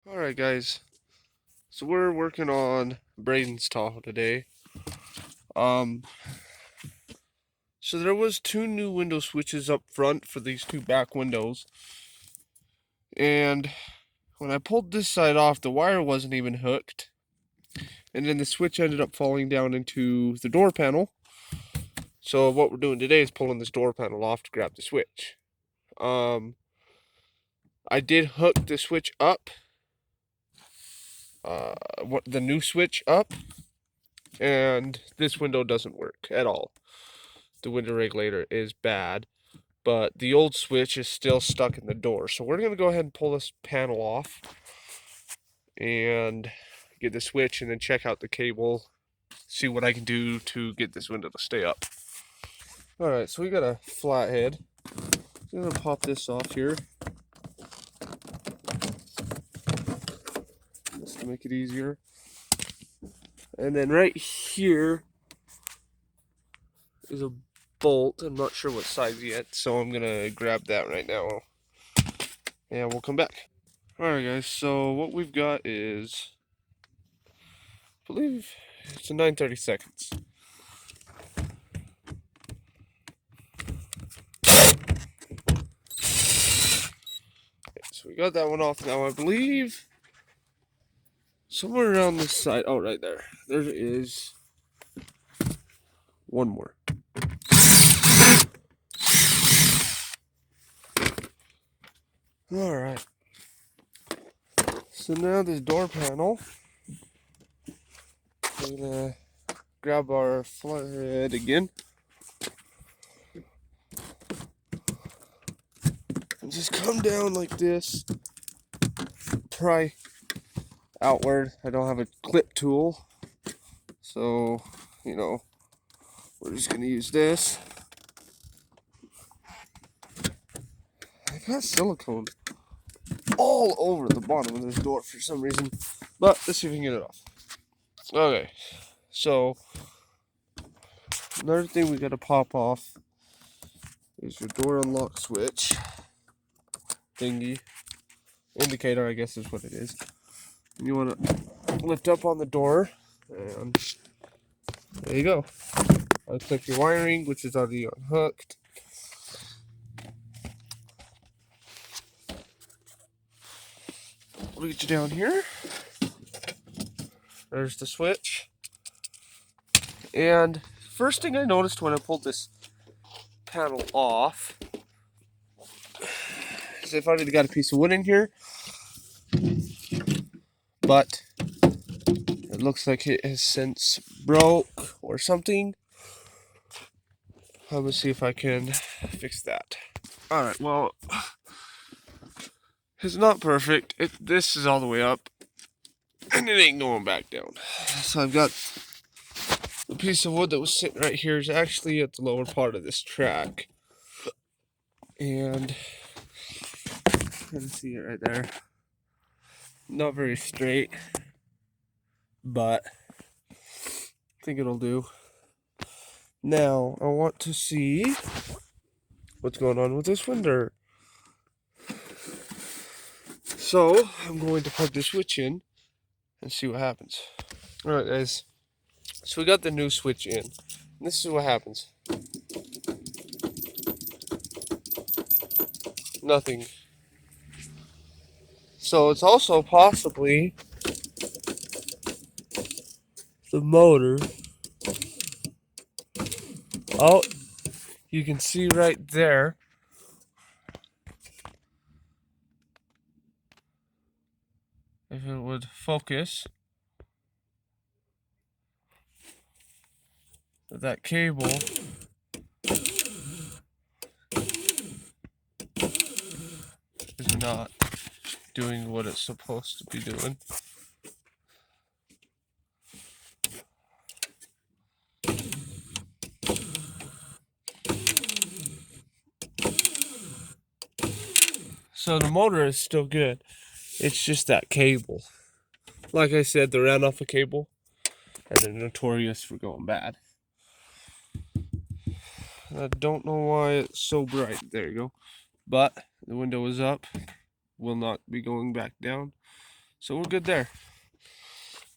Alright guys, so we're working on Braden's Tahoe today. Um, so there was two new window switches up front for these two back windows. And when I pulled this side off, the wire wasn't even hooked. And then the switch ended up falling down into the door panel. So what we're doing today is pulling this door panel off to grab the switch. I did hook the switch up, the new switch up, and this window doesn't work at all. The window regulator is bad, but the old switch is still stuck in the door. So we're going to go ahead and pull this panel off and get the switch and then check out the cable, see what I can do to get this window to stay up. Alright, so we got a flathead. I'm going to pop this off here just to make it easier. And then right here is a bolt. I'm not sure what size yet, so I'm going to grab that right now. And we'll come back. Alright guys, so what we've got is, I believe it's a 9/32. So we got that one off now, I believe. Somewhere around this side. Oh, right there. There is one more. Alright. So now this door panel. We're gonna grab our flathead again. And just come down like this. Pry outward. I don't have a clip tool. So, we're just gonna use this. I got silicone all over the bottom of this door for some reason. But let's see if we can get it off. Okay, so another thing we gotta pop off is your door unlock switch thingy. Indicator, I guess, is what it is. And you want to lift up on the door, and there you go. I'll click your wiring, which is already unhooked. We'll get you down here. There's the switch. And first thing I noticed when I pulled this panel off is I've already got a piece of wood in here, but it looks like it has since broke or something. I'm gonna see if I can fix that. Alright, well, it's not perfect. This is all the way up, and it ain't going back down. So I've got the piece of wood that was sitting right here is actually at the lower part of this track. And you can see it right there. Not very straight, but I think it'll do. Now, I want to see what's going on with this window. So, I'm going to plug the switch in and see what happens. Alright guys, so we got the new switch in. And this is what happens. Nothing. So it's also possibly the motor. Oh, you can see right there. If it would focus, that cable is not doing what it's supposed to be doing. So the motor is still good. It's just that cable. Like I said, they ran off a cable, and they're notorious for going bad. I don't know why it's so bright. There you go. But the window is up. Will not be going back down. So we're good there.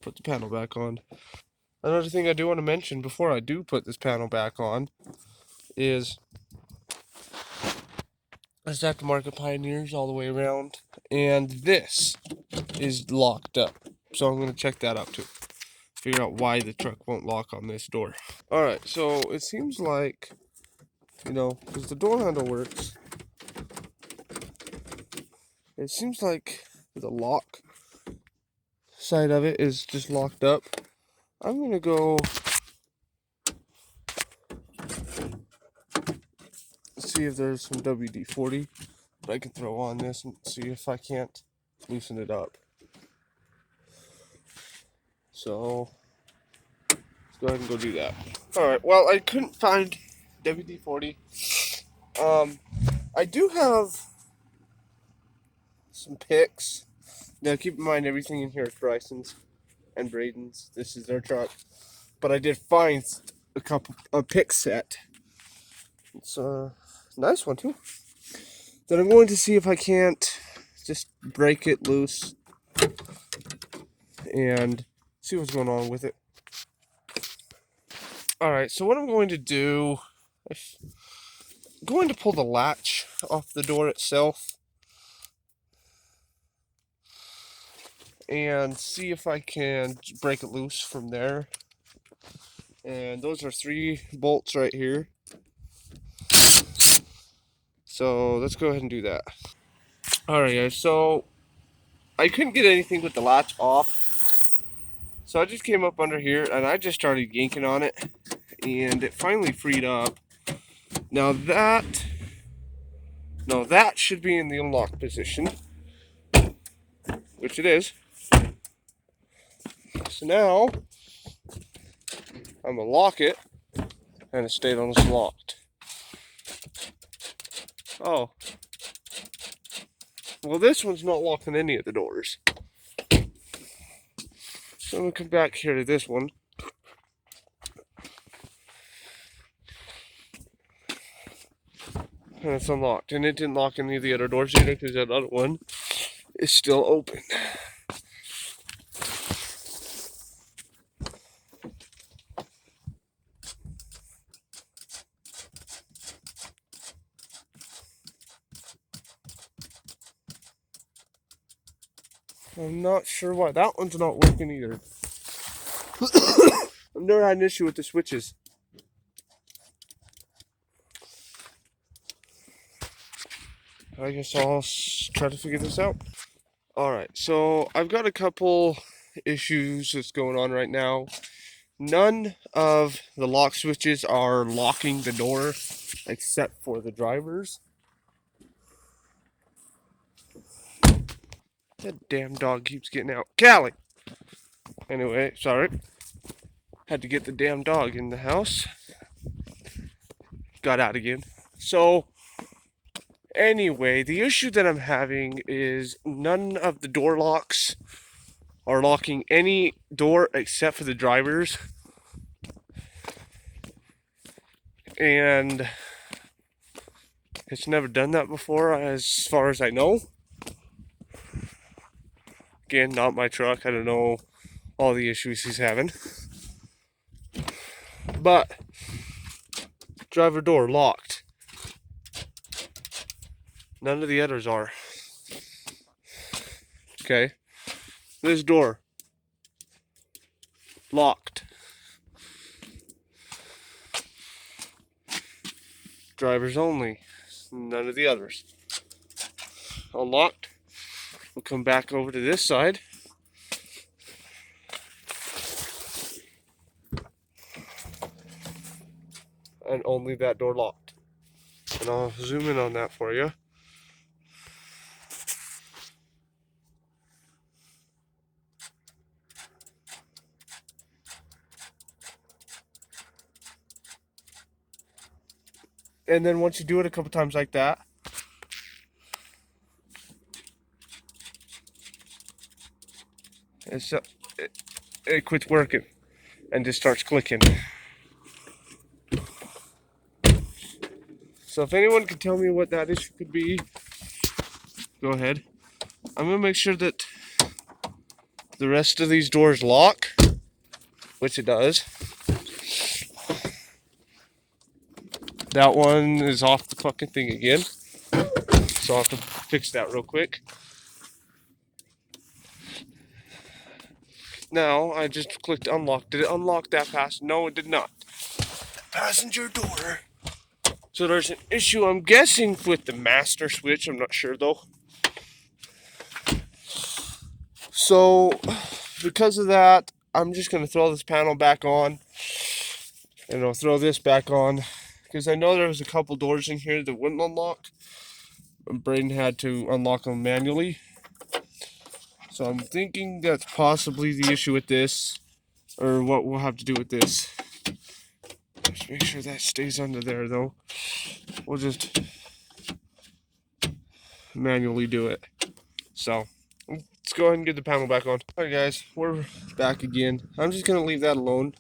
Put the panel back on. Another thing I do want to mention before I do put this panel back on is there's aftermarket Pioneers all the way around, and this is locked up. So I'm going to check that out too. Figure out why the truck won't lock on this door. Alright, so it seems like, because the door handle works, it seems like the lock side of it is just locked up. I'm going to go see if there's some WD-40 that I can throw on this and see if I can't loosen it up. So let's go ahead and go do that. Alright, well, I couldn't find WD-40. I do have some picks. Now keep in mind everything in here is Bryson's and Braden's. This is their truck. But I did find a pick set. It's a nice one too. Then I'm going to see if I can't just break it loose and see what's going on with it. Alright, so what I'm going to do, I'm going to pull the latch off the door itself and see if I can break it loose from there. And those are 3 bolts right here. So let's go ahead and do that. Alright guys, so I couldn't get anything with the latch off. So I just came up under here and I just started yanking on it and it finally freed up. Now that should be in the unlock position, which it is. So now I'm gonna lock it and it stayed unlocked. Oh. Well, this one's not locking any of the doors. So I'm gonna come back here to this one. And it's unlocked. And it didn't lock any of the other doors either because that other one is still open. I'm not sure why. That one's not working either. I've never had an issue with the switches. I guess I'll try to figure this out. Alright, so I've got a couple issues that's going on right now. None of the lock switches are locking the door except for the drivers. That damn dog keeps getting out. Callie! Anyway, sorry. Had to get the damn dog in the house. Got out again. So, anyway, the issue that I'm having is none of the door locks are locking any door except for the drivers. And it's never done that before, as far as I know. Again, not my truck. I don't know all the issues he's having. But driver door locked. None of the others are. Okay. This door locked. Drivers only. None of the others. Unlocked. We'll come back over to this side. And only that door locked. And I'll zoom in on that for you. And then once you do it a couple times like that, it quits working and just starts clicking. So if anyone can tell me what that issue could be, go ahead. I'm gonna make sure that the rest of these doors lock, which it does. That one is off the fucking thing again. So I'll have to fix that real quick. Now, I just clicked unlock. Did it unlock that fast? No, it did not. Passenger door. So there's an issue, I'm guessing, with the master switch. I'm not sure, though. So, because of that, I'm just going to throw this panel back on. And I'll throw this back on. Because I know there was a couple doors in here that wouldn't unlock. And Braden had to unlock them manually. So I'm thinking that's possibly the issue with this, or what we'll have to do with this. Just make sure that stays under there, though. We'll just manually do it. So let's go ahead and get the panel back on. Alright guys, we're back again. I'm just gonna leave that alone.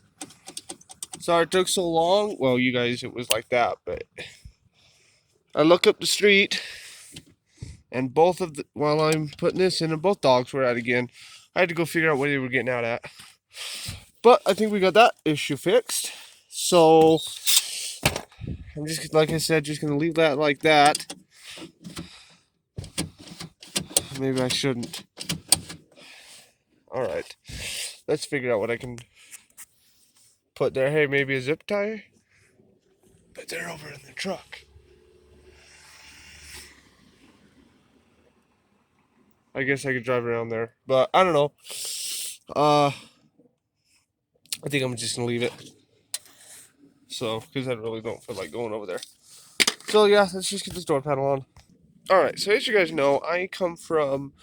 Sorry it took so long. Well, you guys, it was like that, but I look up the street, and both of the, while I'm putting this in, and both dogs were out again. I had to go figure out what they were getting out at. But I think we got that issue fixed. So I'm just, like I said, just gonna leave that like that. Maybe I shouldn't. Alright. Let's figure out what I can put there. Hey, maybe a zip tie? But they're over in the truck. I guess I could drive around there. But I don't know. I think I'm just gonna leave it. So, because I really don't feel like going over there. So yeah, let's just get this door panel on. Alright, so as you guys know, I come from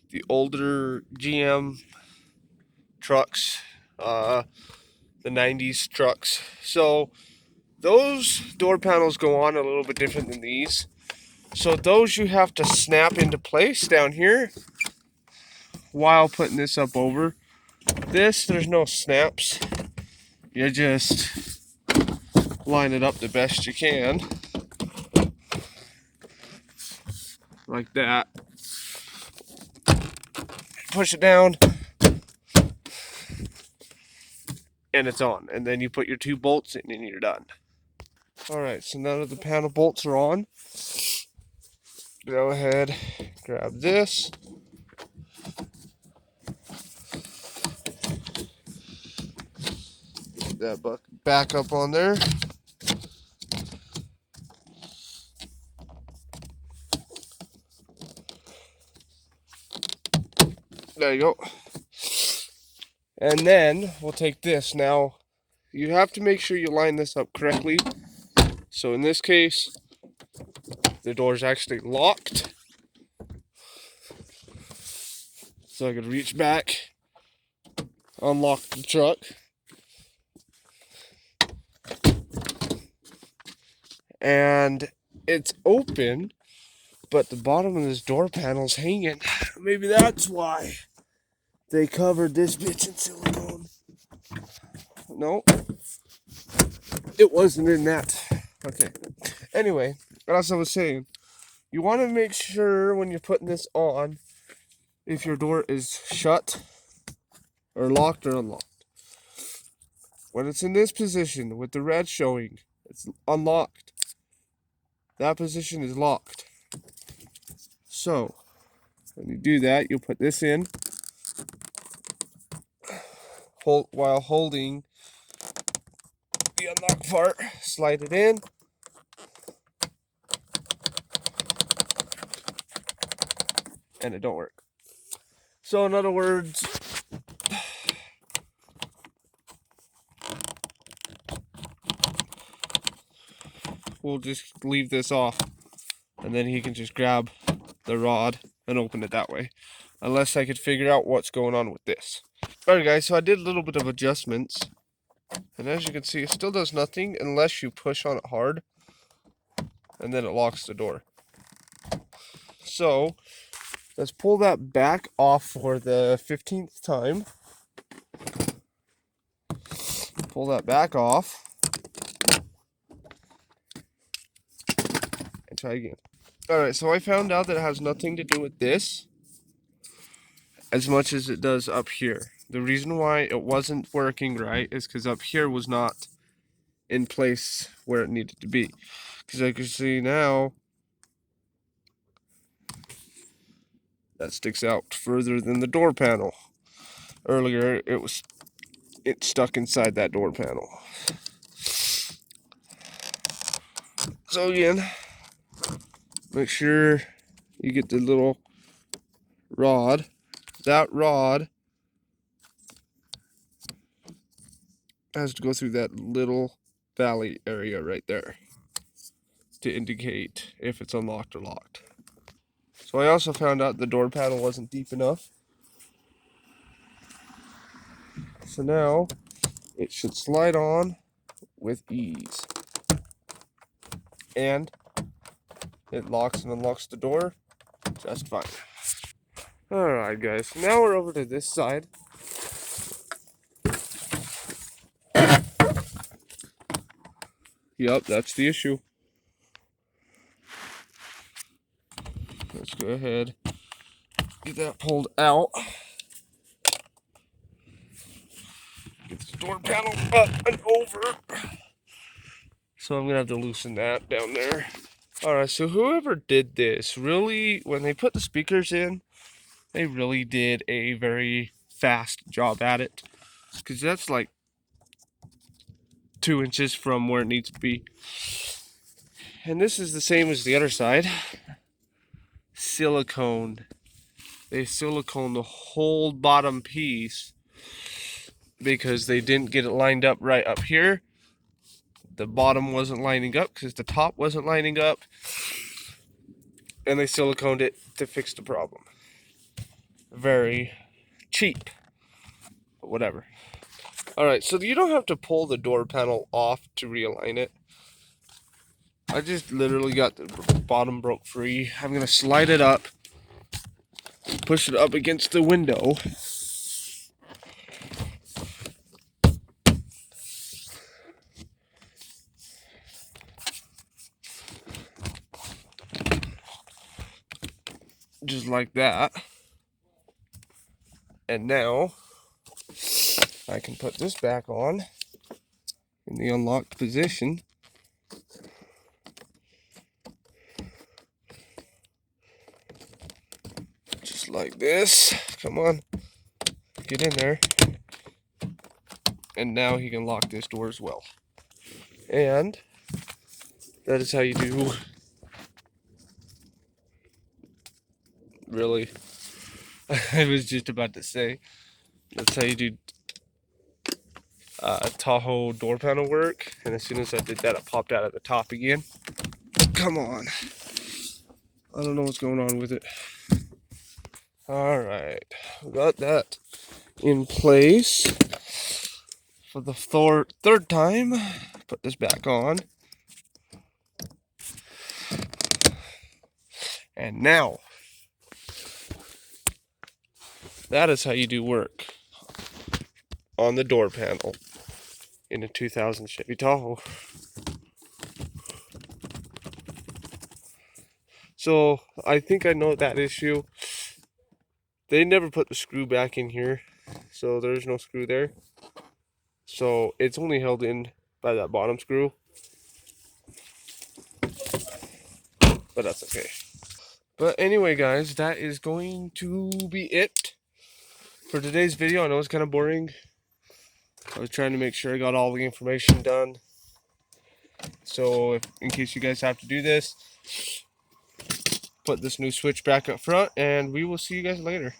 the older GM trucks, the 90s trucks. So those door panels go on a little bit different than these. So those you have to snap into place down here while putting this up over. This, there's no snaps. You just line it up the best you can. Like that. Push it down. And it's on. And then you put your 2 bolts in and you're done. Alright, so now that the panel bolts are on, go ahead, grab this. Get that bucket back up on there. There you go. And then we'll take this. Now, you have to make sure you line this up correctly. So in this case, the door is actually locked. So I could reach back, unlock the truck. And it's open, but the bottom of this door panel's hanging. Maybe that's why they covered this bitch in silicone. No, it wasn't in that. Okay. Anyway, as I was saying, you want to make sure when you're putting this on, if your door is shut or locked or unlocked. When it's in this position with the red showing, it's unlocked. That position is locked. So, when you do that, you'll put this in while holding the unlock part, slide it in. And it don't work. So in other words, we'll just leave this off, and then he can just grab the rod and open it that way, unless I could figure out what's going on with this. Alright guys, so I did a little bit of adjustments, and as you can see, it still does nothing unless you push on it hard, and then it locks the door. So let's pull that back off for the 15th time. Pull that back off. And try again. Alright, so I found out that it has nothing to do with this. as much as it does up here. The reason why it wasn't working right is because up here was not in place where it needed to be. Because I can see now, that sticks out further than the door panel. Earlier, it stuck inside that door panel. So again, make sure you get the little rod. That rod has to go through that little valley area right there to indicate if it's unlocked or locked. So I also found out the door panel wasn't deep enough. So now it should slide on with ease. And it locks and unlocks the door just fine. Alright guys, now we're over to this side. Yep, that's the issue. Let's go ahead, get that pulled out. Get the door panel up and over. So I'm gonna have to loosen that down there. Alright, so whoever did this, really, when they put the speakers in, they really did a very fast job at it. Because that's like 2 inches from where it needs to be. And this is the same as the other side. Silicone. They silicone the whole bottom piece because they didn't get it lined up right up here. The bottom wasn't lining up because the top wasn't lining up. And they siliconed it to fix the problem. Very cheap. But whatever. Alright, so you don't have to pull the door panel off to realign it. I just literally got the bottom broke free. I'm going to slide it up. Push it up against the window. Just like that. And now I can put this back on in the unlocked position. Just like this. Come on. Get in there. And now he can lock this door as well. And that is how you do. Really, I was just about to say, that's how you do Tahoe door panel work. And as soon as I did that, it popped out at the top again. Come on. I don't know what's going on with it. Alright, got that in place for the third time. Put this back on. And now, that is how you do work on the door panel in a 2000 Chevy Tahoe. So I think I know that issue. They never put the screw back in here, so there's no screw there. So it's only held in by that bottom screw. But that's okay. But anyway, guys, that is going to be it for today's video. I know it's kind of boring. I was trying to make sure I got all the information done. So in case you guys have to do this, put this new switch back up front, and we will see you guys later.